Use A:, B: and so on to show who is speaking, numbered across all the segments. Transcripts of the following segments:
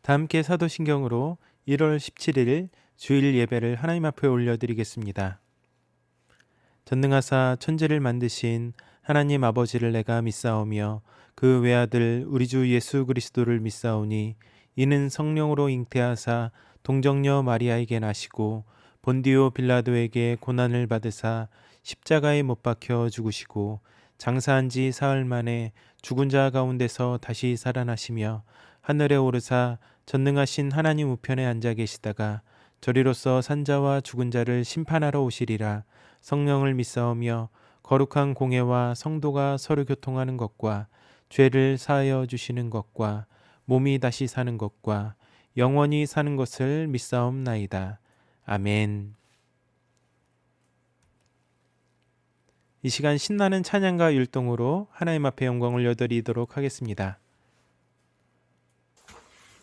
A: 다 함께 사도신경으로 1월 17일 주일 예배를 하나님 앞에 올려드리겠습니다. 전능하사 천지를 만드신 하나님 아버지를 내가 믿사오며 그 외아들 우리 주 예수 그리스도를 믿사오니 이는 성령으로 잉태하사 동정녀 마리아에게 나시고 본디오 빌라도에게 고난을 받으사 십자가에 못 박혀 죽으시고 장사한 지 사흘 만에 죽은 자 가운데서 다시 살아나시며 하늘에 오르사 전능하신 하나님 우편에 앉아 계시다가 저리로서 산자와 죽은 자를 심판하러 오시리라. 성령을 믿사오며 거룩한 공회와 성도가 서로 교통하는 것과 죄를 사하여 주시는 것과 몸이 다시 사는 것과 영원히 사는 것을 믿사옵나이다. 아멘. 이 시간 신나는 찬양과 율동으로 하나님 앞에 영광을 올려드리도록 하겠습니다.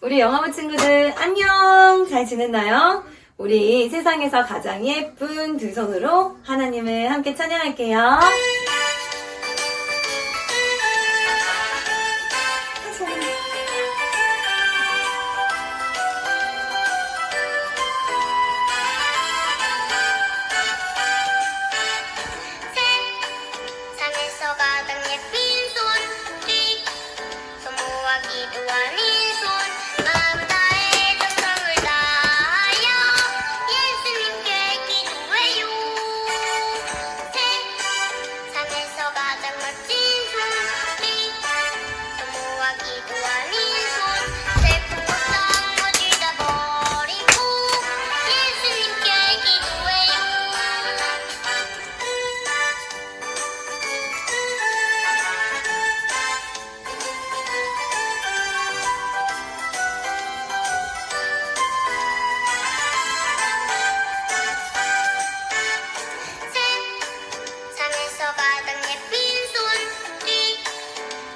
B: 우리 영화부 친구들 안녕! 잘 지냈나요? 우리 세상에서 가장 예쁜 두 손으로 하나님을 함께 찬양할게요.
C: 세상에서 가장 예쁜 손, 소모와 기도하는 손, 마음 다해 정성을 다하여 예수님께 기도해요. 세상에서 가장 멋진 손, 소모와 기도하는 손, 슬픈 걱정 모두 다 버리고 예수님께 기도해요. 세상에서 가장 예쁜 손,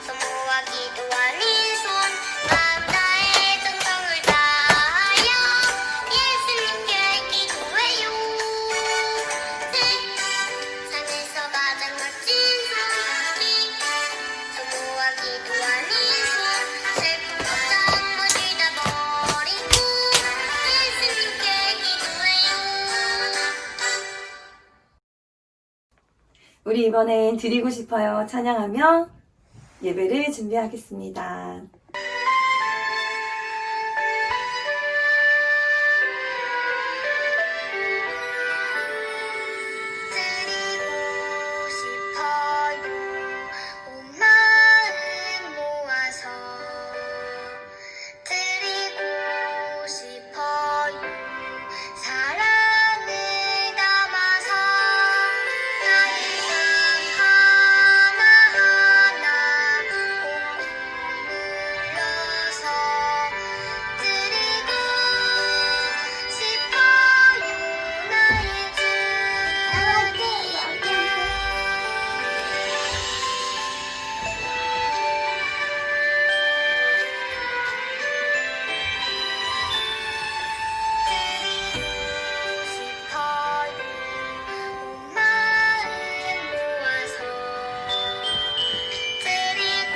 C: 소모와 기도하는 손, 마음 다해 정성을 다하여 예수님께 기도해요. 세상에서 가장 멋진 손, 소모와 기도하는 손, 슬픈 걱정 모두 다 버리고 예수님께 기도해요.
B: 우리 이번엔 드리고 싶어요 찬양하며 예배를 준비하겠습니다.
C: 드리고 싶어요 온 마음 모아서 드리고 싶어요 사랑을 담아서 나의 삶 하나하나 꼭 눌러서 드리고 싶어요 나의 주님께 드리고 싶어요 온 마음 모아서 드리고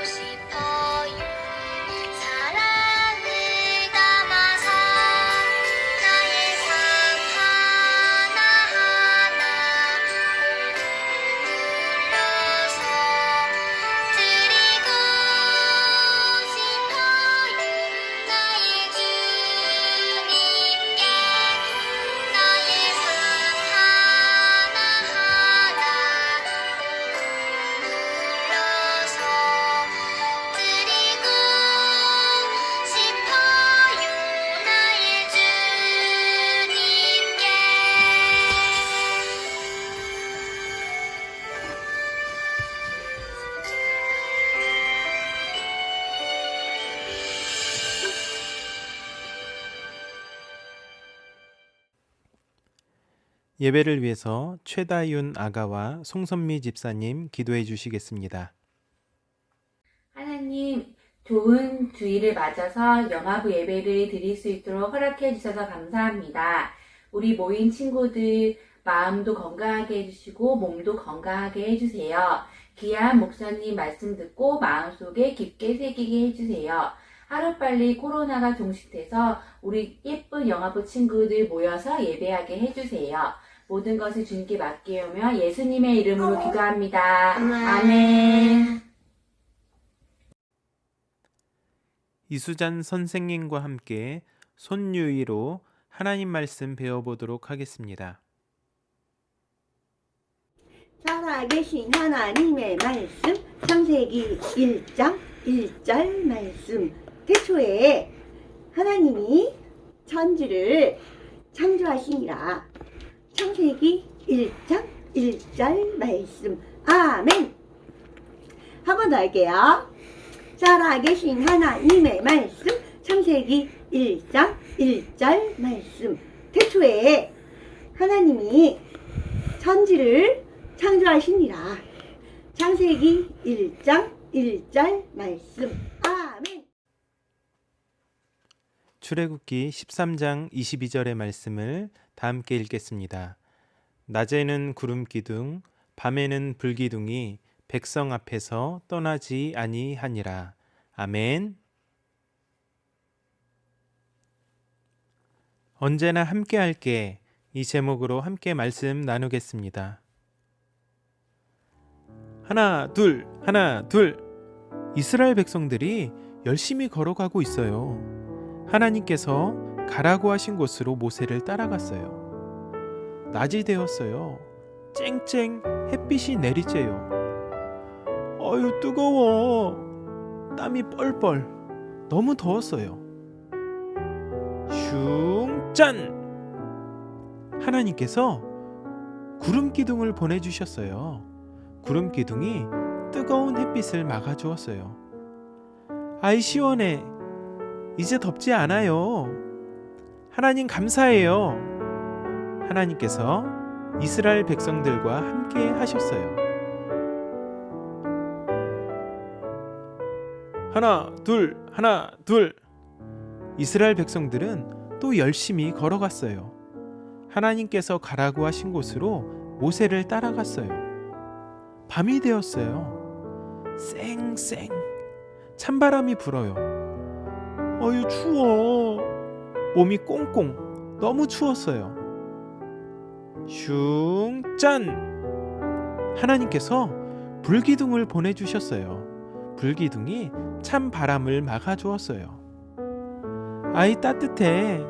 C: 싶어요 사랑을 담아서 나의 삶 하나하나 꼭 눌러서 드리고 싶어요 나의 주님께 나의 삶 하나하나 꼭 눌러서 드리고 싶어요 나의 주님께
A: 예배를 위해서 최다윤 아가와 송선미 집사님 기도해 주시겠습니다.
D: 하나님, 좋은 주일을 맞아서 영화부 예배를 드릴 수 있도록 허락해 주셔서 감사합니다. 우리 모인 친구들 마음도 건강하게 해주시고 몸도 건강하게 해주세요. 귀한 목사님 말씀 듣고 마음속에 깊게 새기게 해주세요. 하루빨리 코로나가 종식돼서 우리 예쁜 영화부 친구들 모여서 예배하게 해주세요. 모든 것을 주님께 맡기오며 예수님의 이름으로 기도합니다. 아멘.
A: 이수잔 선생님과 함께 손유이로 하나님 말씀 배워보도록 하겠습니다.
E: 살아계신 하나님의 말씀 창세기 1장 1절 말씀. 태초에 하나님이 천지를 창조하시니라. 창세기 1장 1절 말씀. 아멘. 한 번 더 할게요. 살아계신 하나님의 말씀 창세기 1장 1절 말씀. 태초에 하나님이 천지를 창조하시니라. 창세기 1장 1절 말씀. 아멘.
A: 출애굽기 13장 22절의 말씀을 다 함께 읽겠습니다. 낮에는 구름 기둥, 밤에는 불 기둥이 백성 앞에서 떠나지 아니하니라. 아멘. 언제나 함께 할게. 이 제목으로 함께 말씀 나누겠습니다. 하나, 둘, 하나, 둘. 이스라엘 백성들이 열심히 걸어가고 있어요. 하나님께서 가라고 하신 곳으로 모세를 따라갔어요. 낮이 되었어요. 쨍쨍 햇빛이 내리쬐요. 어휴, 뜨거워. 땀이 뻘뻘. 너무 더웠어요. 슝, 짠! 하나님께서 구름 기둥을 보내주셨어요. 구름 기둥이 뜨거운 햇빛을 막아주었어요. 아이 시원해. 이제 덥지 않아요. 하나님 감사해요. 하나님께서 이스라엘 백성들과 함께 하셨어요. 하나, 둘, 하나, 둘. 이스라엘 백성들은 또 열심히 걸어갔어요. 하나님께서 가라고 하신 곳으로 모세를 따라갔어요. 밤이 되었어요. 쌩쌩 찬바람이 불어요. 어휴, 추워. 몸이 꽁꽁. 너무 추웠어요. 슝, 짠! 하나님께서 불기둥을 보내주셨어요. 불기둥이 찬 바람을 막아주었어요. 아이 따뜻해.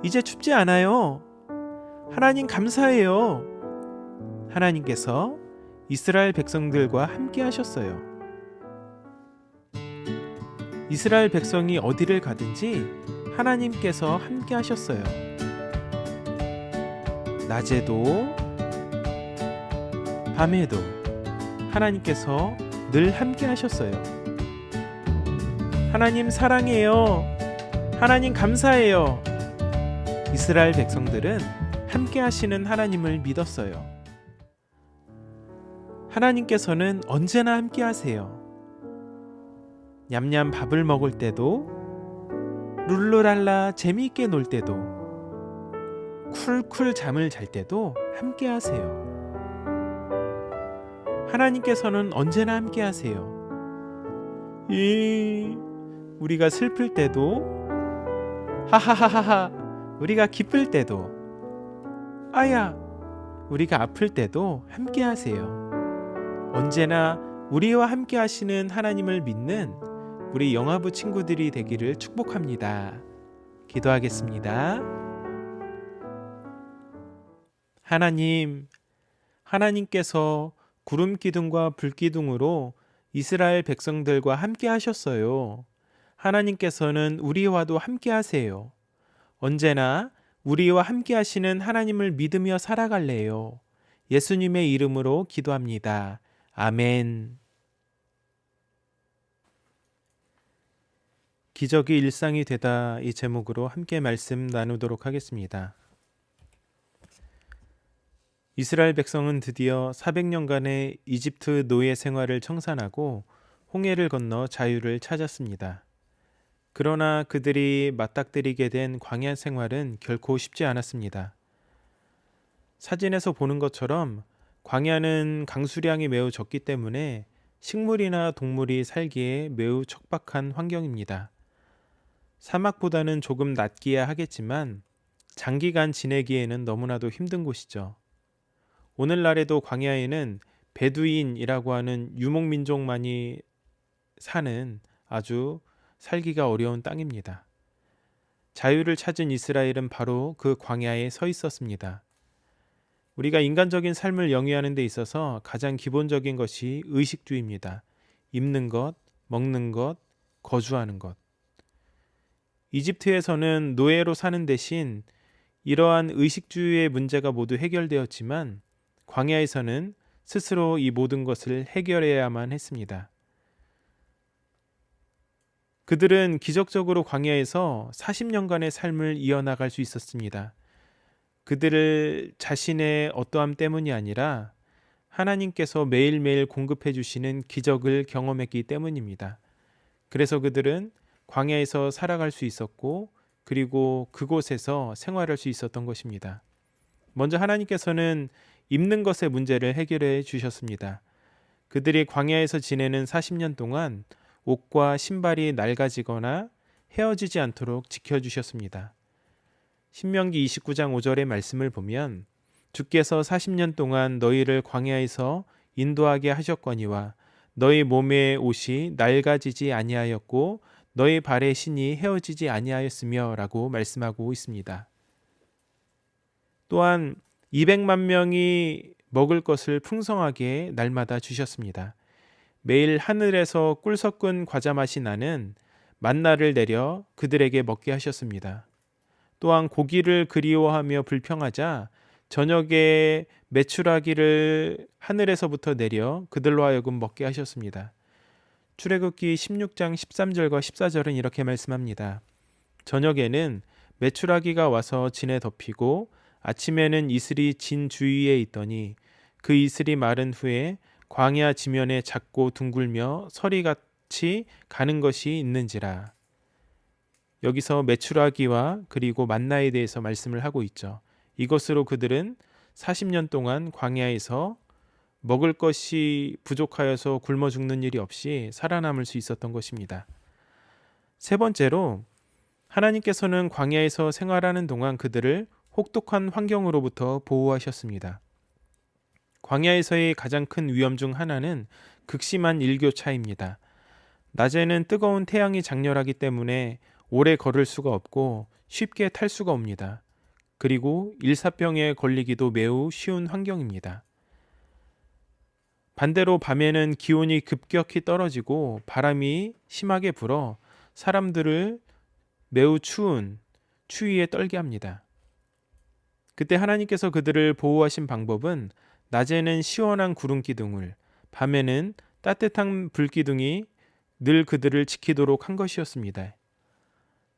A: 이제 춥지 않아요. 하나님 감사해요. 하나님께서 이스라엘 백성들과 함께 하셨어요. 이스라엘 백성이 어디를 가든지 하나님께서 함께 하셨어요. 낮에도 밤에도 하나님께서 늘 함께 하셨어요. 하나님 사랑해요. 하나님 감사해요. 이스라엘 백성들은 함께 하시는 하나님을 믿었어요. 하나님께서는 언제나 함께 하세요. 냠냠 밥을 먹을 때도, 룰루랄라 재미있게 놀 때도, 쿨쿨 잠을 잘 때도 함께 하세요. 하나님께서는 언제나 함께 하세요. 우리가 슬플 때도, 하하하하하, 우리가 기쁠 때도, 아야, 우리가 아플 때도 함께 하세요. 언제나 우리와 함께 하시는 하나님을 믿는 우리 영화부 친구들이 되기를 축복합니다. 기도하겠습니다. 하나님, 하나님께서 구름 기둥과 불 기둥으로 이스라엘 백성들과 함께 하셨어요. 하나님께서는 우리와도 함께 하세요. 언제나 우리와 함께 하시는 하나님을 믿으며 살아갈래요. 예수님의 이름으로 기도합니다. 아멘. 기적이 일상이 되다 이 제목으로 함께 말씀 나누도록 하겠습니다. 이스라엘 백성은 드디어 400년간의 이집트 노예 생활을 청산하고 홍해를 건너 자유를 찾았습니다. 그러나 그들이 맞닥뜨리게 된 광야 생활은 결코 쉽지 않았습니다. 사진에서 보는 것처럼 광야는 강수량이 매우 적기 때문에 식물이나 동물이 살기에 매우 척박한 환경입니다. 사막보다는 조금 낫기야 하겠지만 장기간 지내기에는 너무나도 힘든 곳이죠. 오늘날에도 광야에는 베두인이라고 하는 유목민족만이 사는 아주 살기가 어려운 땅입니다. 자유를 찾은 이스라엘은 바로 그 광야에 서 있었습니다. 우리가 인간적인 삶을 영위하는 데 있어서 가장 기본적인 것이 의식주의입니다. 입는 것, 먹는 것, 거주하는 것. 이집트에서는 노예로 사는 대신 이러한 의식주의의 문제가 모두 해결되었지만 광야에서는 스스로 이 모든 것을 해결해야만 했습니다. 그들은 기적적으로 광야에서 40년간의 삶을 이어나갈 수 있었습니다. 그들을 자신의 어떠함 때문이 아니라 하나님께서 매일매일 공급해 주시는 기적을 경험했기 때문입니다. 그래서 그들은 광야에서 살아갈 수 있었고 그리고 그곳에서 생활할 수 있었던 것입니다. 먼저 하나님께서는 입는 것의 문제를 해결해 주셨습니다. 그들이 광야에서 지내는 40년 동안 옷과 신발이 낡아지거나 헤어지지 않도록 지켜주셨습니다. 신명기 29장 5절의 말씀을 보면 주께서 40년 동안 너희를 광야에서 인도하게 하셨거니와 너희 몸의 옷이 낡아지지 아니하였고 너희 발의 신이 헤어지지 아니하였으며 라고 말씀하고 있습니다. 또한 200만 명이 먹을 것을 풍성하게 날마다 주셨습니다. 매일 하늘에서 꿀 섞은 과자 맛이 나는 만나를 내려 그들에게 먹게 하셨습니다. 또한 고기를 그리워하며 불평하자 저녁에 메추라기를 하늘에서부터 내려 그들로 하여금 먹게 하셨습니다. 출애굽기 16장 13절과 14절은 이렇게 말씀합니다. 저녁에는 메추라기가 와서 진에 덮이고 아침에는 이슬이 진 주위에 있더니 그 이슬이 마른 후에 광야 지면에 작고 둥글며 서리같이 가는 것이 있는지라. 여기서 메추라기와 그리고 만나에 대해서 말씀을 하고 있죠. 이것으로 그들은 40년 동안 광야에서 먹을 것이 부족하여서 굶어 죽는 일이 없이 살아남을 수 있었던 것입니다. 세 번째로 하나님께서는 광야에서 생활하는 동안 그들을 혹독한 환경으로부터 보호하셨습니다. 광야에서의 가장 큰 위험 중 하나는 극심한 일교차입니다. 낮에는 뜨거운 태양이 장렬하기 때문에 오래 걸을 수가 없고 쉽게 탈 수가 옵니다. 그리고 일사병에 걸리기도 매우 쉬운 환경입니다. 반대로 밤에는 기온이 급격히 떨어지고 바람이 심하게 불어 사람들을 매우 추운 추위에 떨게 합니다. 그때 하나님께서 그들을 보호하신 방법은 낮에는 시원한 구름 기둥을, 밤에는 따뜻한 불 기둥이 늘 그들을 지키도록 한 것이었습니다.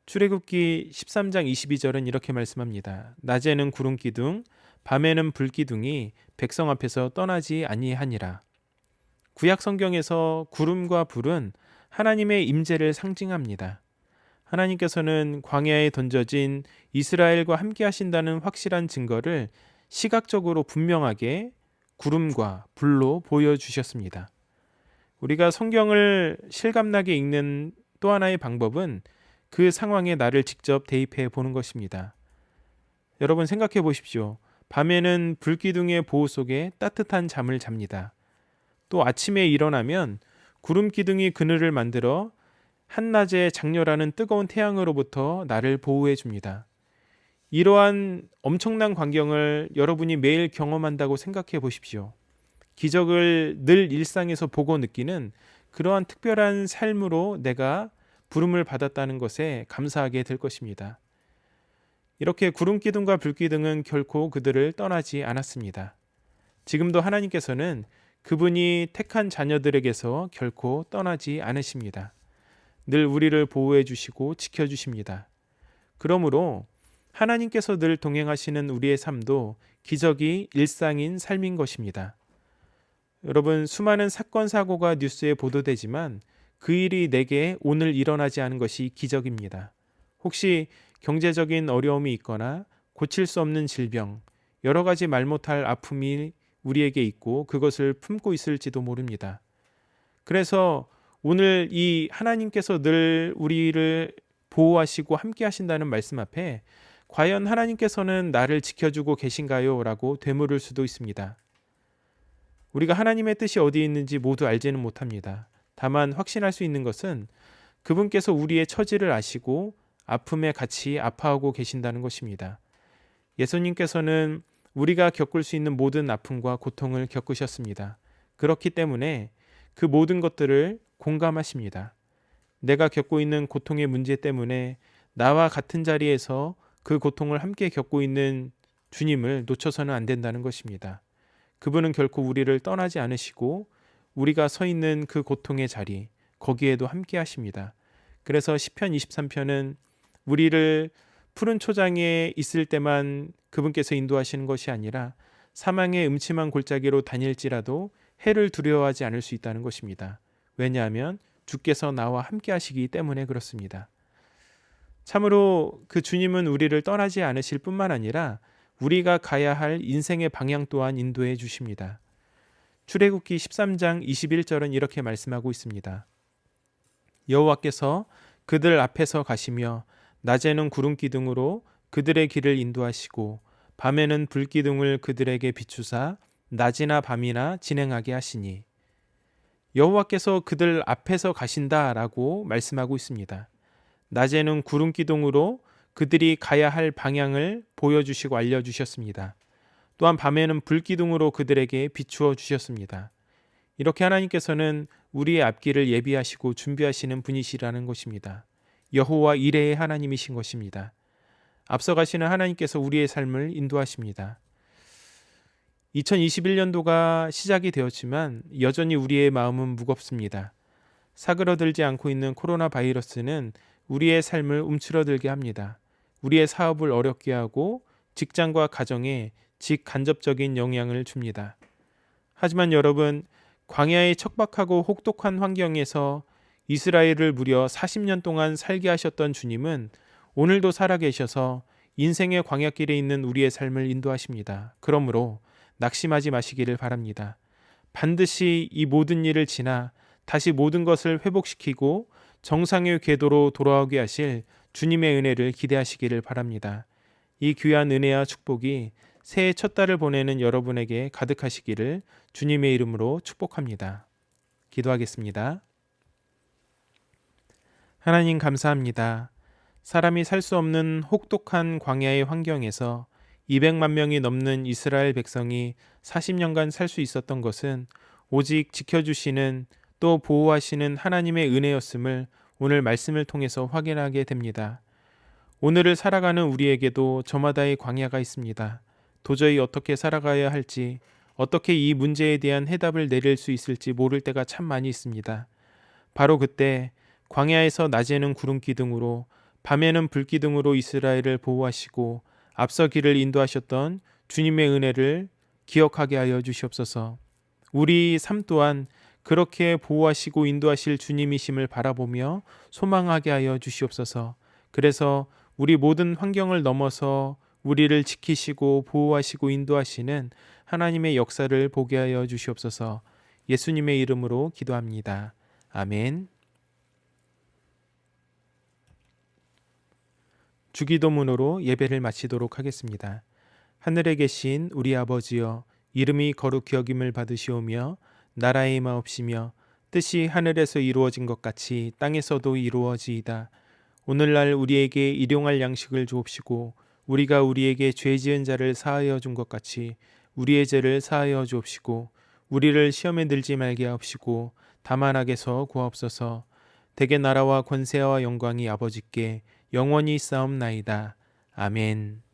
A: 출애굽기 13장 22절은 이렇게 말씀합니다. 낮에는 구름 기둥, 밤에는 불 기둥이 백성 앞에서 떠나지 아니하니라. 구약 성경에서 구름과 불은 하나님의 임재를 상징합니다. 하나님께서는 광야에 던져진 이스라엘과 함께 하신다는 확실한 증거를 시각적으로 분명하게 구름과 불로 보여주셨습니다. 우리가 성경을 실감나게 읽는 또 하나의 방법은 그 상황에 나를 직접 대입해 보는 것입니다. 여러분 생각해 보십시오. 밤에는 불기둥의 보호 속에 따뜻한 잠을 잡니다. 또 아침에 일어나면 구름 기둥이 그늘을 만들어 한낮에 장렬하는 뜨거운 태양으로부터 나를 보호해 줍니다. 이러한 엄청난 광경을 여러분이 매일 경험한다고 생각해 보십시오. 기적을 늘 일상에서 보고 느끼는 그러한 특별한 삶으로 내가 부름을 받았다는 것에 감사하게 될 것입니다. 이렇게 구름 기둥과 불 기둥은 결코 그들을 떠나지 않았습니다. 지금도 하나님께서는 그분이 택한 자녀들에게서 결코 떠나지 않으십니다. 늘 우리를 보호해 주시고 지켜 주십니다. 그러므로 하나님께서 늘 동행하시는 우리의 삶도 기적이 일상인 삶인 것입니다. 여러분, 수많은 사건 사고가 뉴스에 보도되지만 그 일이 내게 오늘 일어나지 않은 것이 기적입니다. 혹시 경제적인 어려움이 있거나 고칠 수 없는 질병, 여러 가지 말 못할 아픔이 우리에게 있고 그것을 품고 있을지도 모릅니다. 그래서 오늘 이 하나님께서 늘 우리를 보호하시고 함께 하신다는 말씀 앞에 과연 하나님께서는 나를 지켜주고 계신가요? 라고 되물을 수도 있습니다. 우리가 하나님의 뜻이 어디에 있는지 모두 알지는 못합니다. 다만 확신할 수 있는 것은 그분께서 우리의 처지를 아시고 아픔에 같이 아파하고 계신다는 것입니다. 예수님께서는 우리가 겪을 수 있는 모든 아픔과 고통을 겪으셨습니다. 그렇기 때문에 그 모든 것들을 공감하십니다. 내가 겪고 있는 고통의 문제 때문에 나와 같은 자리에서 그 고통을 함께 겪고 있는 주님을 놓쳐서는 안 된다는 것입니다. 그분은 결코 우리를 떠나지 않으시고 우리가 서 있는 그 고통의 자리, 거기에도 함께 하십니다. 그래서 시편 23편은 우리를 푸른 초장에 있을 때만 그분께서 인도하시는 것이 아니라 사망의 음침한 골짜기로 다닐지라도 해를 두려워하지 않을 수 있다는 것입니다. 왜냐하면 주께서 나와 함께 하시기 때문에 그렇습니다. 참으로 그 주님은 우리를 떠나지 않으실 뿐만 아니라 우리가 가야 할 인생의 방향 또한 인도해 주십니다. 출애굽기 13장 21절은 이렇게 말씀하고 있습니다. 여호와께서 그들 앞에서 가시며 낮에는 구름 기둥으로 그들의 길을 인도하시고 밤에는 불 기둥을 그들에게 비추사 낮이나 밤이나 진행하게 하시니 여호와께서 그들 앞에서 가신다라고 말씀하고 있습니다. 낮에는 구름 기둥으로 그들이 가야 할 방향을 보여주시고 알려주셨습니다. 또한 밤에는 불 기둥으로 그들에게 비추어 주셨습니다. 이렇게 하나님께서는 우리의 앞길을 예비하시고 준비하시는 분이시라는 것입니다. 여호와 이레의 하나님이신 것입니다. 앞서가시는 하나님께서 우리의 삶을 인도하십니다. 2021년도가 시작이 되었지만 여전히 우리의 마음은 무겁습니다. 사그러들지 않고 있는 코로나 바이러스는 우리의 삶을 움츠러들게 합니다. 우리의 사업을 어렵게 하고 직장과 가정에 직간접적인 영향을 줍니다. 하지만 여러분, 광야의 척박하고 혹독한 환경에서 이스라엘을 무려 40년 동안 살게 하셨던 주님은 오늘도 살아계셔서 인생의 광야길에 있는 우리의 삶을 인도하십니다. 그러므로 낙심하지 마시기를 바랍니다. 반드시 이 모든 일을 지나 다시 모든 것을 회복시키고 정상의 궤도로 돌아오게 하실 주님의 은혜를 기대하시기를 바랍니다. 이 귀한 은혜와 축복이 새해 첫 달을 보내는 여러분에게 가득하시기를 주님의 이름으로 축복합니다. 기도하겠습니다. 하나님 감사합니다. 사람이 살 수 없는 혹독한 광야의 환경에서 200만 명이 넘는 이스라엘 백성이 40년간 살 수 있었던 것은 오직 지켜주시는 또 보호하시는 하나님의 은혜였음을 오늘 말씀을 통해서 확인하게 됩니다. 오늘을 살아가는 우리에게도 저마다의 광야가 있습니다. 도저히 어떻게 살아가야 할지, 어떻게 이 문제에 대한 해답을 내릴 수 있을지 모를 때가 참 많이 있습니다. 바로 그때 광야에서 낮에는 구름 기둥으로 밤에는 불 기둥으로 이스라엘을 보호하시고 앞서 길을 인도하셨던 주님의 은혜를 기억하게 하여 주시옵소서. 우리 삶 또한 그렇게 보호하시고 인도하실 주님이심을 바라보며 소망하게 하여 주시옵소서. 그래서 우리 모든 환경을 넘어서 우리를 지키시고 보호하시고 인도하시는 하나님의 역사를 보게 하여 주시옵소서. 예수님의 이름으로 기도합니다. 아멘. 주기도문으로 예배를 마치도록 하겠습니다. 하늘에 계신 우리 아버지여, 이름이 거룩히 여김을 받으시오며 나라의 임하옵시며 뜻이 하늘에서 이루어진 것 같이 땅에서도 이루어지이다. 오늘날 우리에게 일용할 양식을 주옵시고 우리가 우리에게 죄 지은 자를 사하여 준 것 같이 우리의 죄를 사하여 주옵시고 우리를 시험에 들지 말게 하옵시고 다만 악에서 구하옵소서. 대개 나라와 권세와 영광이 아버지께 영원히 있사옵나이다. 아멘.